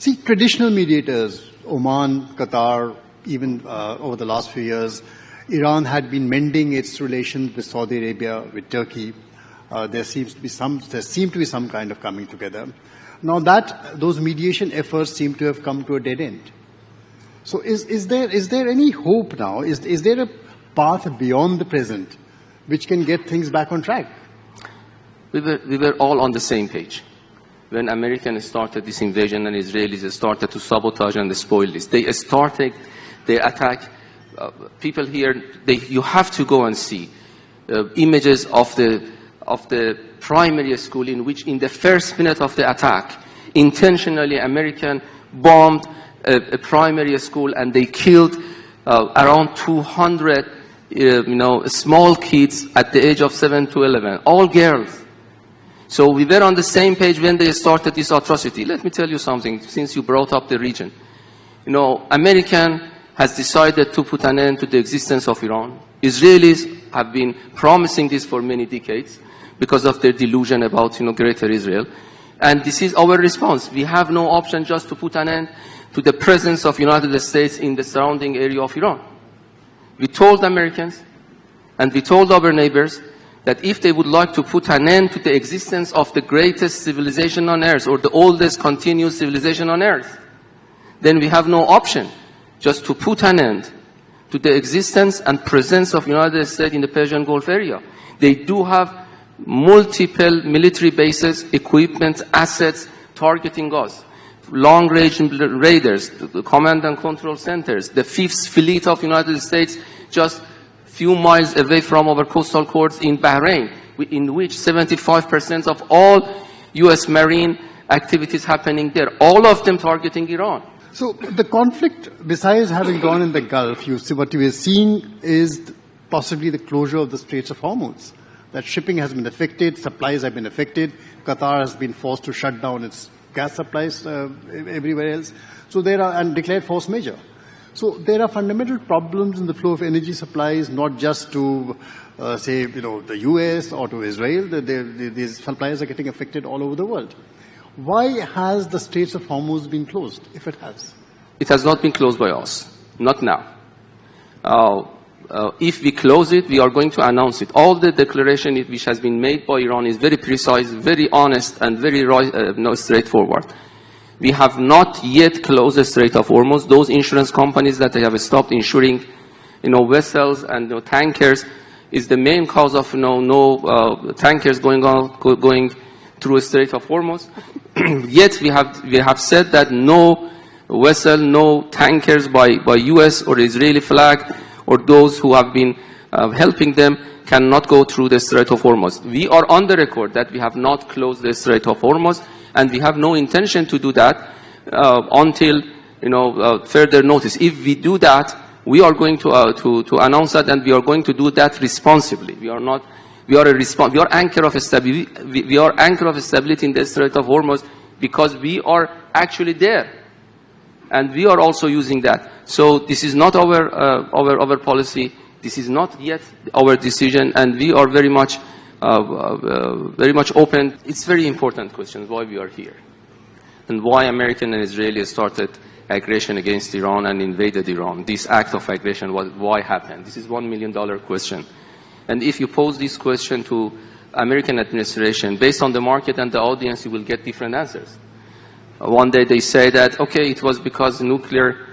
See, traditional mediators, Oman, Qatar, even over the last few years, Iran had been mending its relations with Saudi Arabia, with Turkey. There seemed to be some kind of coming together. Now those mediation efforts seem to have come to a dead end. So is there any hope now? Is there a path beyond the present which can get things back on track? We were all on the same page. When Americans started this invasion and Israelis started to sabotage and spoil this, they attack people here. You have to go and see images of the primary school in which, in the first minute of the attack, intentionally American bombed a primary school, and they killed around 200 small kids at the age of 7 to 11, all girls. So we were on the same page when they started this atrocity. Let me tell you something, since you brought up the region. American has decided to put an end to the existence of Iran. Israelis have been promising this for many decades because of their delusion about, greater Israel. And this is our response. We have no option just to put an end to the presence of United States in the surrounding area of Iran. We told Americans and we told our neighbors that if they would like to put an end to the existence of the greatest civilization on earth, or the oldest continuous civilization on earth, then we have no option just to put an end to the existence and presence of United States in the Persian Gulf area. They do have multiple military bases, equipment, assets targeting us. Long-range raiders, the command and control centers, the 5th fleet of United States just few miles away from our coastal courts in Bahrain, in which 75% of all U.S. Marine activities happening there, all of them targeting Iran. So the conflict, besides having gone in the Gulf, what we are seeing is possibly the closure of the Straits of Hormuz. That shipping has been affected, supplies have been affected. Qatar has been forced to shut down its gas supplies everywhere else. So and declared force majeure. So there are fundamental problems in the flow of energy supplies, not just to, the U.S. or to Israel. These supplies are getting affected all over the world. Why has the Straits of Hormuz been closed, if it has? It has not been closed by us, not now. If we close it, we are going to announce it. All the declaration which has been made by Iran is very precise, very honest, and very straightforward. We have not yet closed the Strait of Hormuz. Those insurance companies that they have stopped insuring, vessels and tankers is the main cause of no tankers going through the Strait of Hormuz. Yet we have said that no vessel, no tankers by U.S. or Israeli flag or those who have been helping them cannot go through the Strait of Hormuz. We are on the record that we have not closed the Strait of Hormuz, and we have no intention to do that until further notice. If we do that, we are going to announce that, and we are going to do that responsibly. We are anchor of stability. We are anchor of stability in the Strait of Hormuz because we are actually there, and we are also using that. So this is not our policy. This is not yet our decision, and we are very much open. It's very important question why we are here, and why American and Israelis started aggression against Iran and invaded Iran. This act of aggression, why happened? This is $1 million question. And if you pose this question to American administration, based on the market and the audience, you will get different answers. One day they say that, okay, it was because nuclear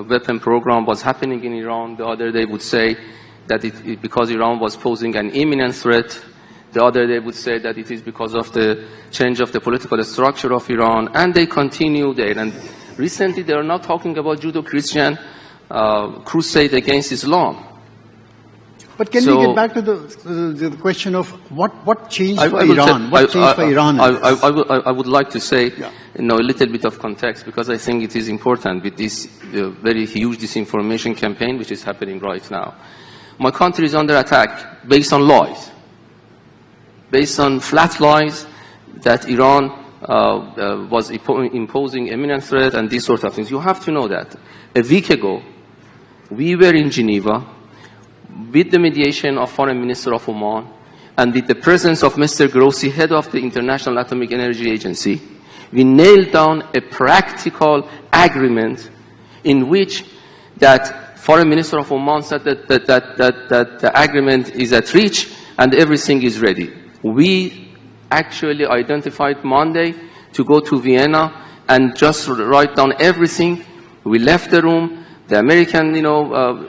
weapon program was happening in Iran. The other day would say that because Iran was posing an imminent threat. The other day would say that it is because of the change of the political structure of Iran. And they continue there. And recently they are now talking about Judeo-Christian crusade against Islam. But can we get back to the question of what changed for Iran? What changed for Iran? I would like to say a little bit of context, because I think it is important with this very huge disinformation campaign which is happening right now. My country is under attack based on lies, based on flat lies that Iran was imposing imminent threat and these sort of things. You have to know that. A week ago, we were in Geneva with the mediation of Foreign Minister of Oman and with the presence of Mr. Grossi, head of the International Atomic Energy Agency. we nailed down a practical agreement in which that Foreign Minister of Oman said that the agreement is at reach and everything is ready. We actually identified Monday to go to Vienna and just write down everything. We left the room. The American,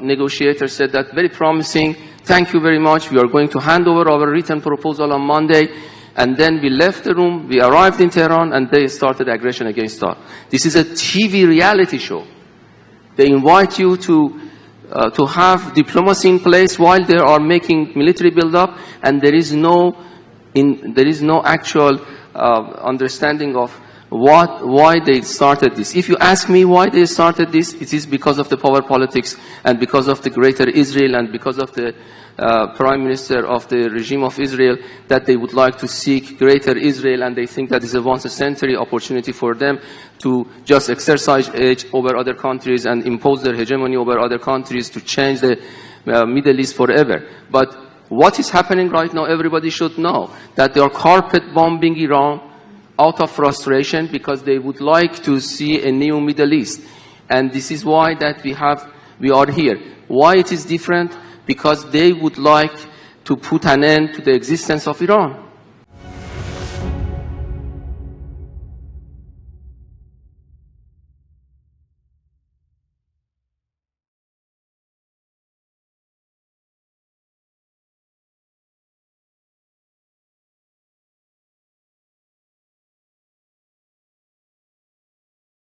negotiator said that very promising. Thank you very much. We are going to hand over our written proposal on Monday. And then we left the room. We arrived in Tehran, and they started aggression against us. This is a TV reality show. They invite you to have diplomacy in place while they are making military build-up, and there is no actual understanding of why they started this. If you ask me why they started this, it is because of the power politics and because of the greater Israel and because of the Prime Minister of the regime of Israel, that they would like to seek greater Israel, and they think that is a once-a-century opportunity for them to just exercise edge over other countries and impose their hegemony over other countries to change the Middle East forever. But what is happening right now, everybody should know that they are carpet bombing Iran out of frustration because they would like to see a new Middle East. And this is why that we are here. Why it is different? Because they would like to put an end to the existence of Iran.